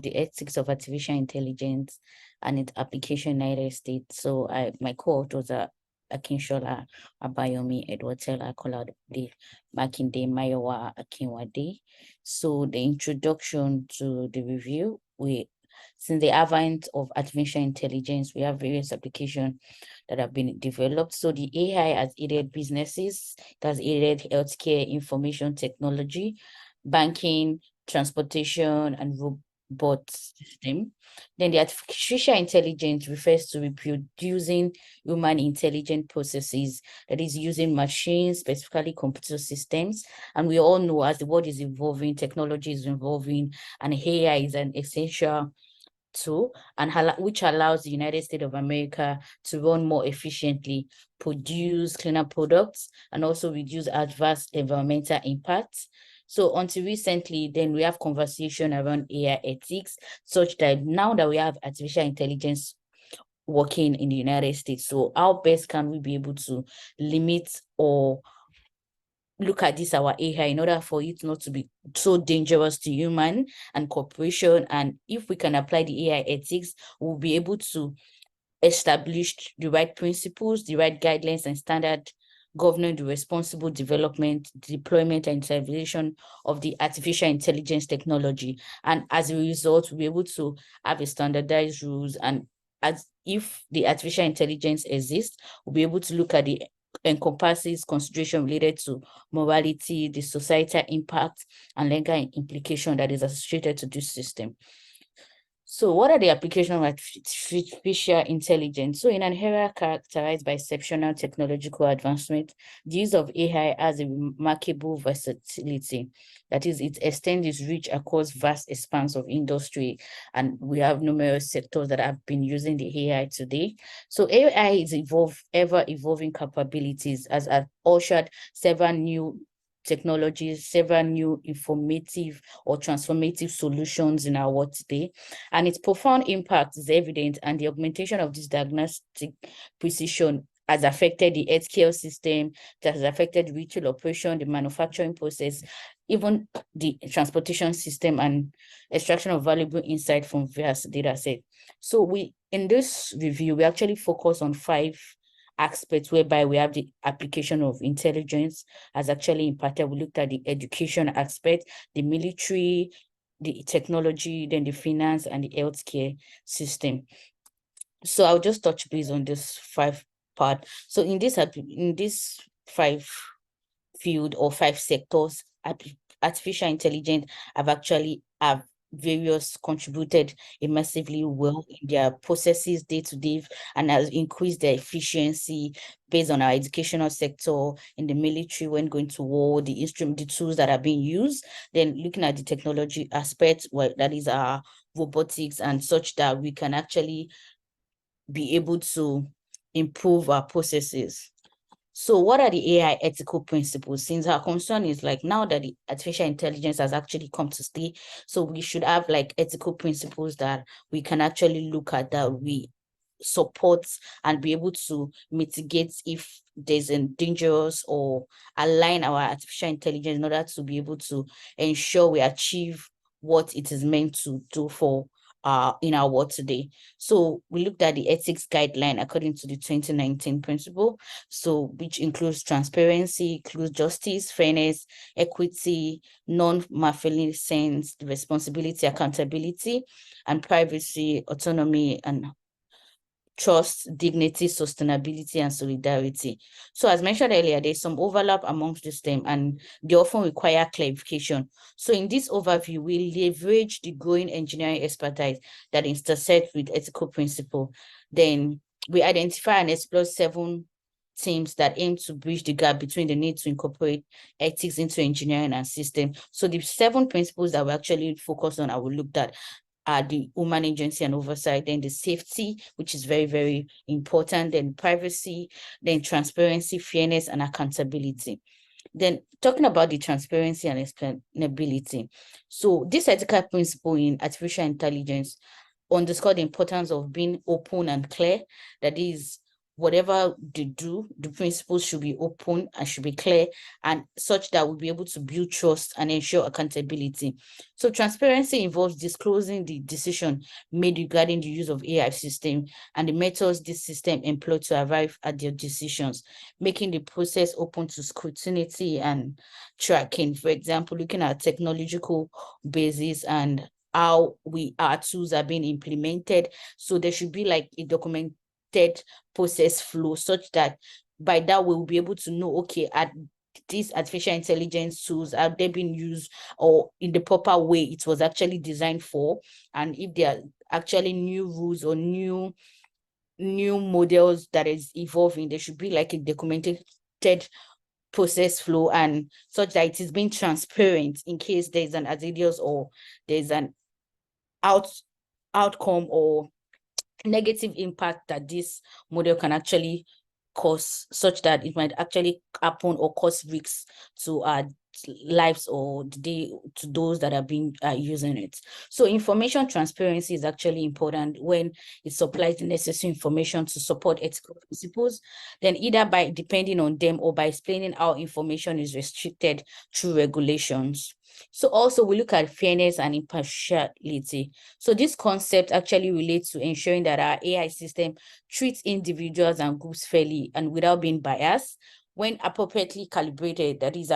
the ethics of artificial intelligence and its application in the United States. So my co-authors are Akinsola, Edward, Tella, Kolade, Makinde, Mayowa, Akinwande. So the introduction to the review, since the advent of artificial intelligence, we have various applications that have been developed. So the AI has aided businesses, it has aided healthcare, information technology, banking, transportation, and robot system. Then the artificial intelligence refers to reproducing human intelligent processes, that is using machines, specifically computer systems. And we all know as the world is evolving, technology is evolving, and AI is an essential tool, and which allows the United States of America to run more efficiently, produce cleaner products, and also reduce adverse environmental impacts. So until recently, then we have conversation around AI ethics, such that now that we have artificial intelligence working in the United States, so how best can we be able to limit or look at this, our AI, in order for it not to be so dangerous to human and corporation? And if we can apply the AI ethics, we'll be able to establish the right principles, the right guidelines and standard governing the responsible development, deployment, and utilization of the artificial intelligence technology. And as a result, we'll be able to have a standardized rules. And as if the artificial intelligence exists, we'll be able to look at the encompasses consideration related to morality, the societal impact, and legal implication that is associated to this system. So what are the applications of artificial intelligence? So in an era characterized by exceptional technological advancement, the use of AI has a remarkable versatility. That is, it extends its reach across vast expanse of industry, and we have numerous sectors that have been using the AI today. So AI is ever evolving capabilities, as ushered several new technologies, several new informative or transformative solutions in our world today. And its profound impact is evident, and the augmentation of this diagnostic precision has affected the healthcare system, that has affected retail operation, the manufacturing process, even the transportation system, and extraction of valuable insight from various data sets. So in this review, we actually focus on 5 aspects whereby we have the application of intelligence as actually impacted. We looked at the education aspect, the military, the technology, then the finance, and the healthcare system. So I'll just touch base on this 5 part. So in this 5 field or 5 sectors, artificial intelligence have various contributed massively well in their processes day-to-day, and has increased their efficiency based on our educational sector, in the military when going to war, the tools that are being used. Then looking at the technology aspect, well, that is our robotics and such, that we can actually be able to improve our processes. So what are the AI ethical principles? Since our concern is like now that the artificial intelligence has actually come to stay, so we should have like ethical principles that we can actually look at, that we support and be able to mitigate if there's a dangerous, or align our artificial intelligence in order to be able to ensure we achieve what it is meant to do for in our world today. So we looked at the ethics guideline according to the 2019 principle, so which includes transparency, includes justice, fairness, equity, non-maleficence, responsibility, accountability, and privacy, autonomy, and trust, dignity, sustainability, and solidarity. So as mentioned earlier, there's some overlap amongst this them, and they often require clarification. So in this overview, we leverage the growing engineering expertise that intersects with ethical principle. Then we identify and explore 7 teams that aim to bridge the gap between the need to incorporate ethics into engineering and system. So the 7 principles that we actually focus on, I will look at, are the human agency and oversight, then the safety, which is very, very important, then privacy, then transparency, fairness, and accountability. Then talking about the transparency and explainability. So this ethical principle in artificial intelligence underscore the importance of being open and clear. That is, whatever they do, the principles should be open and should be clear, and such that we'll be able to build trust and ensure accountability. So transparency involves disclosing the decision made regarding the use of AI system and the methods this system employed to arrive at their decisions, making the process open to scrutiny and tracking. For example, looking at technological basis and how our tools are being implemented. So there should be like a documented process flow, such that by that we'll be able to know, okay, at these artificial intelligence tools, are they being used or in the proper way it was actually designed for, and if there are actually new rules or new models that is evolving, there should be like a documented process flow, and such that it is being transparent in case there's an hazardous or there's an outcome or negative impact that this model can actually cause, such that it might actually happen or cause risks to our lives or to those that are being using it. So information transparency is actually important when it supplies the necessary information to support ethical principles, then either by depending on them or by explaining how information is restricted through regulations. So also we look at fairness and impartiality. So this concept actually relates to ensuring that our AI system treats individuals and groups fairly and without being biased. When appropriately calibrated, that is,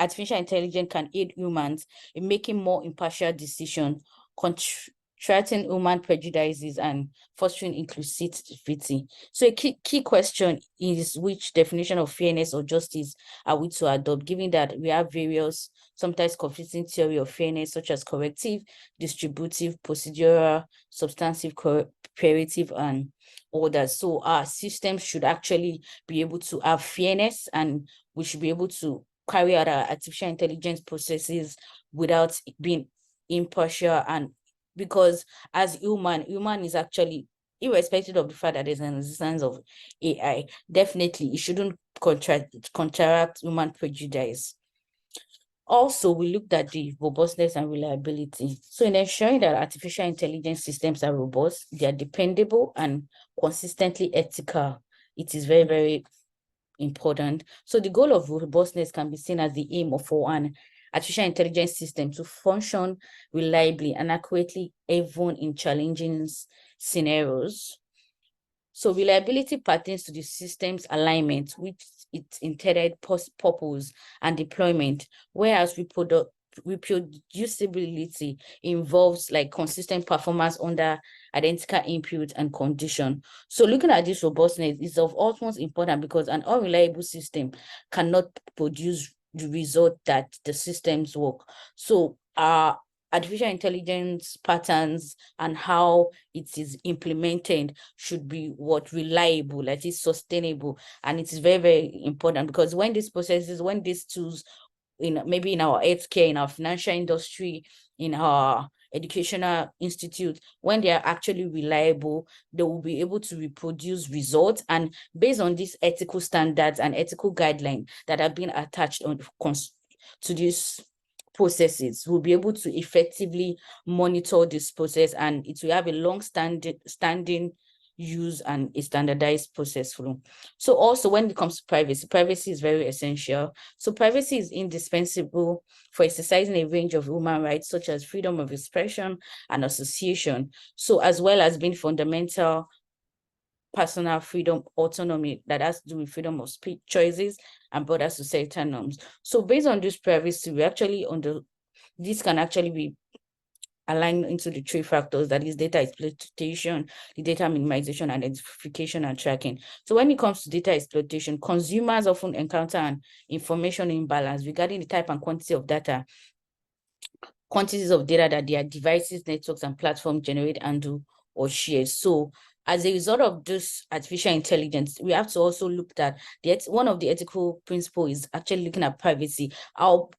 artificial intelligence can aid humans in making more impartial decisions, contracting human prejudices and fostering inclusivity. So a key question is, which definition of fairness or justice are we to adopt, given that we have various, sometimes conflicting theory of fairness, such as corrective, distributive, procedural, substantive, cooperative, and others. So our systems should actually be able to have fairness, and we should be able to carry out our artificial intelligence processes without being impartial. And because as human is actually, irrespective of the fact that there's an existence of AI, definitely it shouldn't counteract human prejudice. Also, we looked at the robustness and reliability. So in ensuring that artificial intelligence systems are robust, they are dependable and consistently ethical, it is very, very important. So the goal of robustness can be seen as the aim for an artificial intelligence system to function reliably and accurately, even in challenging scenarios. So reliability pertains to the system's alignment with its intended purpose and deployment, whereas reproducibility involves like consistent performance under identical input and condition. So looking at this robustness is of utmost importance, because an unreliable system cannot produce the result that the systems work. So artificial intelligence patterns and how it is implemented should be reliable, that is sustainable. And it is very, very important, because when these processes, when these tools, maybe in our healthcare, in our financial industry, in our educational institute, when they are actually reliable, they will be able to reproduce results, and based on these ethical standards and ethical guidelines that have been attached to these processes, we'll be able to effectively monitor this process, and it will have a long-standing use and a standardized process flow. So also when it comes to privacy is very essential. So privacy is indispensable for exercising a range of human rights, such as freedom of expression and association, so as well as being fundamental personal freedom, autonomy, that has to do with freedom of speech choices and broader societal norms. So based on this privacy, we actually this can actually be aligned into the three factors, that is data exploitation, the data minimization, identification, and tracking. So when it comes to data exploitation, consumers often encounter an information imbalance regarding the type and quantities of data that their devices, networks, and platforms generate, handle, or share. So as a result of this artificial intelligence, we have to also look at one of the ethical principles is actually looking at privacy. How,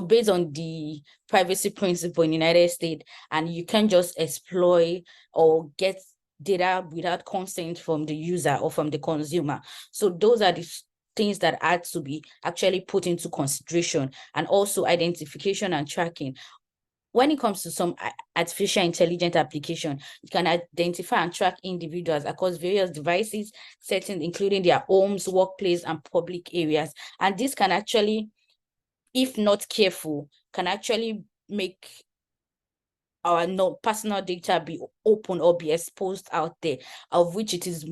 based on the privacy principle in the United States, and you can't just exploit or get data without consent from the user or from the consumer. So those are the things that had to be actually put into consideration, and also identification and tracking. when it comes to some artificial intelligence application, you can identify and track individuals across various devices, settings, including their homes, workplace, and public areas. And this can actually, if not careful, can actually make our personal data be open or be exposed out there, of which it is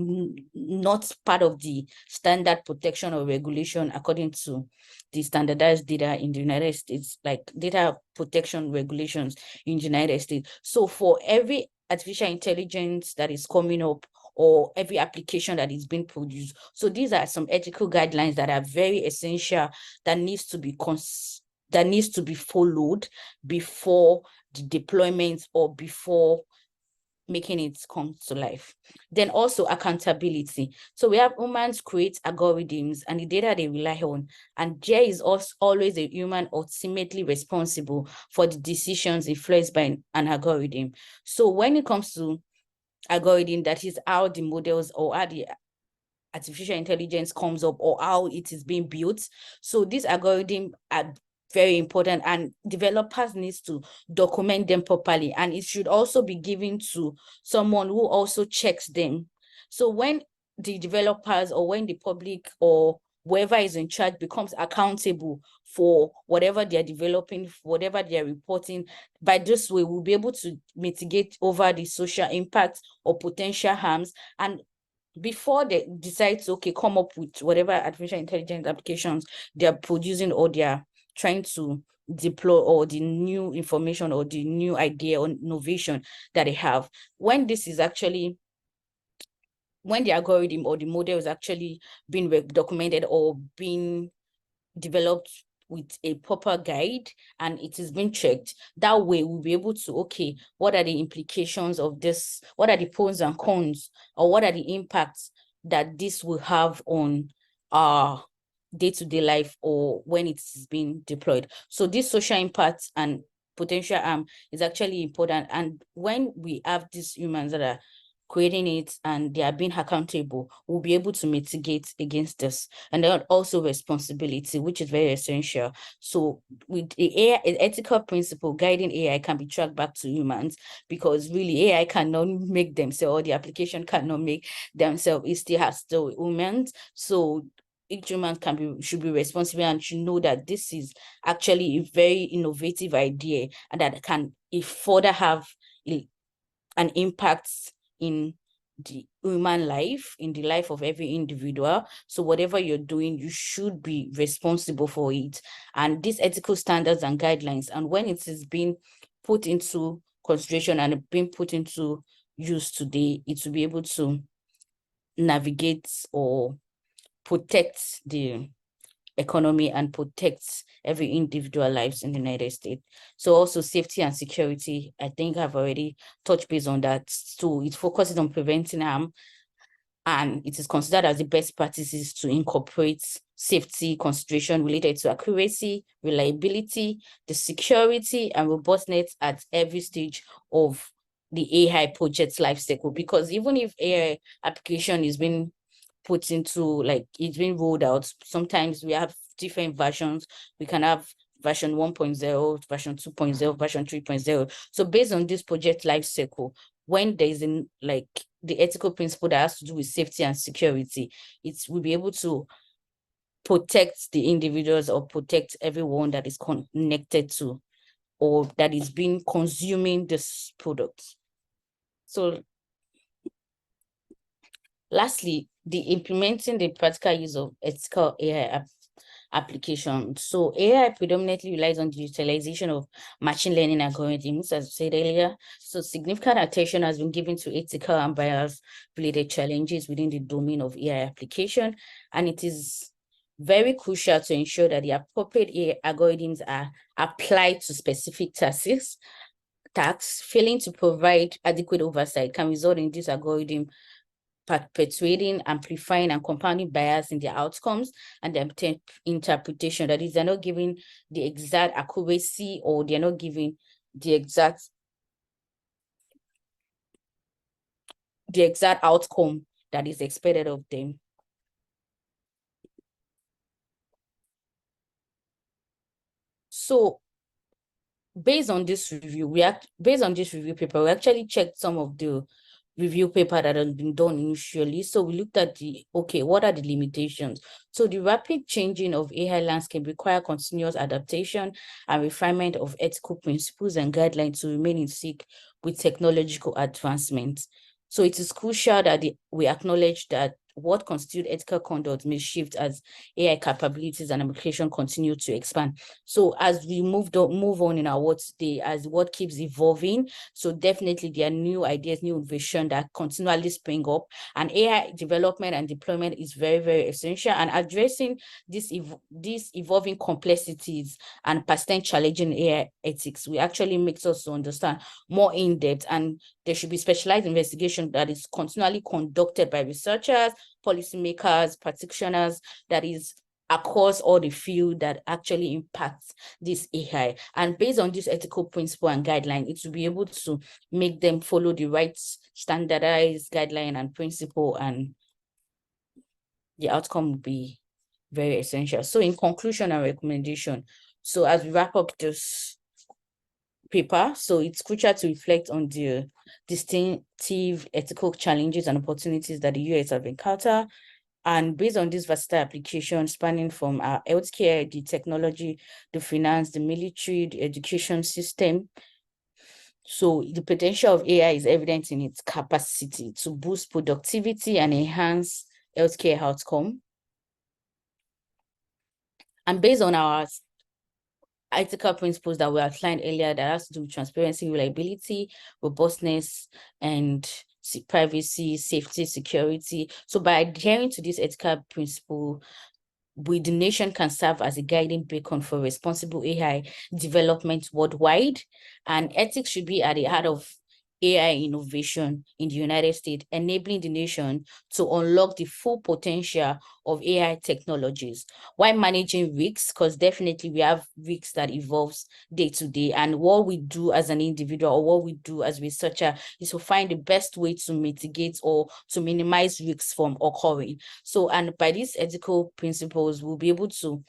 not part of the standard protection or regulation according to the standardized data in the United States, like data protection regulations in the United States. So for every artificial intelligence that is coming up, or every application that is being produced, so these are some ethical guidelines that are very essential, that needs to be followed before the deployment or before making it come to life. Then also accountability. So we have humans create algorithms and the data they rely on, and there is also always a human ultimately responsible for the decisions influenced by an algorithm. So when it comes to algorithm, that is how the models or how the artificial intelligence comes up or how it is being built. So these algorithms are very important, and developers needs to document them properly, and it should also be given to someone who also checks them. So when the developers or when the public or whoever is in charge becomes accountable for whatever they're developing, whatever they're reporting, by this way we'll be able to mitigate over the social impact or potential harms. And before they decide to come up with whatever artificial intelligence applications they're producing or they're trying to deploy, or the new information or the new idea or innovation that they have, when this is actually, when the algorithm or the model is actually being documented or being developed with a proper guide and it is being checked, that way we'll be able to, what are the implications of this? What are the pros and cons, or what are the impacts that this will have on our day-to-day life or when it's being deployed? So this social impact and potential harm is actually important. And when we have these humans that are creating it and they are being accountable, we'll be able to mitigate against this. And then also responsibility, which is very essential. So with the AI, ethical principle guiding AI can be tracked back to humans, because really AI cannot make themselves, or the application cannot make themselves. It still has to humans. So each human should be responsible and should know that this is actually a very innovative idea and that can further have an impact in the human life, in the life of every individual. So whatever you're doing, you should be responsible for it. And these ethical standards and guidelines, and when it is being put into consideration and being put into use today, it will be able to navigate or protect the economy and protect every individual lives in the United States. So also safety and security, I think I've already touched base on that. So it focuses on preventing harm, and it is considered as the best practices to incorporate safety consideration related to accuracy, reliability, the security and robustness at every stage of the AI project life cycle. Because even if AI application is being put into, like, it's been rolled out, sometimes we have different versions. We can have version 1.0, version 2.0, version 3.0. So based on this project life cycle, when there's the ethical principle that has to do with safety and security, it will be able to protect the individuals or protect everyone that is connected to or that is being consuming this product. So lastly, the implementing the practical use of ethical AI application. So AI predominantly relies on the utilization of machine learning algorithms, as I said earlier. So significant attention has been given to ethical and bias-related challenges within the domain of AI application, and it is very crucial to ensure that the appropriate AI algorithms are applied to specific tasks. Failing to provide adequate oversight can result in this algorithm perpetuating, amplifying, and compounding bias in their outcomes and their interpretation. That is, they're not giving the exact accuracy, or they're not giving the exact outcome that is expected of them. So based on this review, based on this review paper, we actually checked some of the review paper that has been done initially. So we looked at what are the limitations? So the rapid changing of AI landscape require continuous adaptation and refinement of ethical principles and guidelines to remain in sync with technological advancements. So it is crucial that we acknowledge that what constitutes ethical conduct may shift as AI capabilities and application continue to expand. So as we move on in our world today, as what keeps evolving, so definitely there are new ideas, new innovation that continually spring up, and AI development and deployment is very, very essential. And addressing these evolving complexities and persistent challenging AI ethics, we actually makes us to understand more in depth, and there should be specialized investigation that is continually conducted by researchers, policymakers, practitioners, that is across all the field that actually impacts this AI. And based on this ethical principle and guideline, it will be able to make them follow the right standardized guideline and principle, and the outcome will be very essential. So in conclusion and recommendation, so as we wrap up this paper, so it's crucial to reflect on the distinctive ethical challenges and opportunities that the US have encountered. And based on this versatile application spanning from our healthcare, the technology, the finance, the military, the education system, so the potential of AI is evident in its capacity to boost productivity and enhance healthcare outcome. And based on our ethical principles that we outlined earlier, that has to do with transparency, reliability, robustness, and privacy, safety, security. So by adhering to this ethical principle, the nation can serve as a guiding beacon for responsible AI development worldwide. And ethics should be at the heart of AI innovation in the United States, enabling the nation to unlock the full potential of AI technologies while managing risks, because definitely we have risks that evolves day to day. And what we do as an individual or what we do as researcher is to find the best way to mitigate or to minimize risks from occurring. So, and by these ethical principles, we'll be able to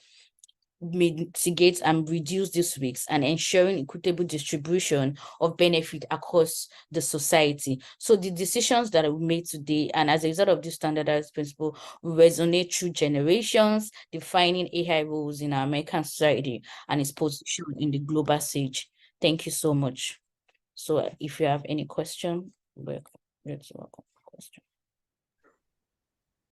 mitigate and reduce these risks and ensuring equitable distribution of benefit across the society. So the decisions that we made today, and as a result of this standardized principle, will resonate through generations, defining AI roles in our American society and its position in the global stage. Thank you so much. So if you have any question, welcome. Question.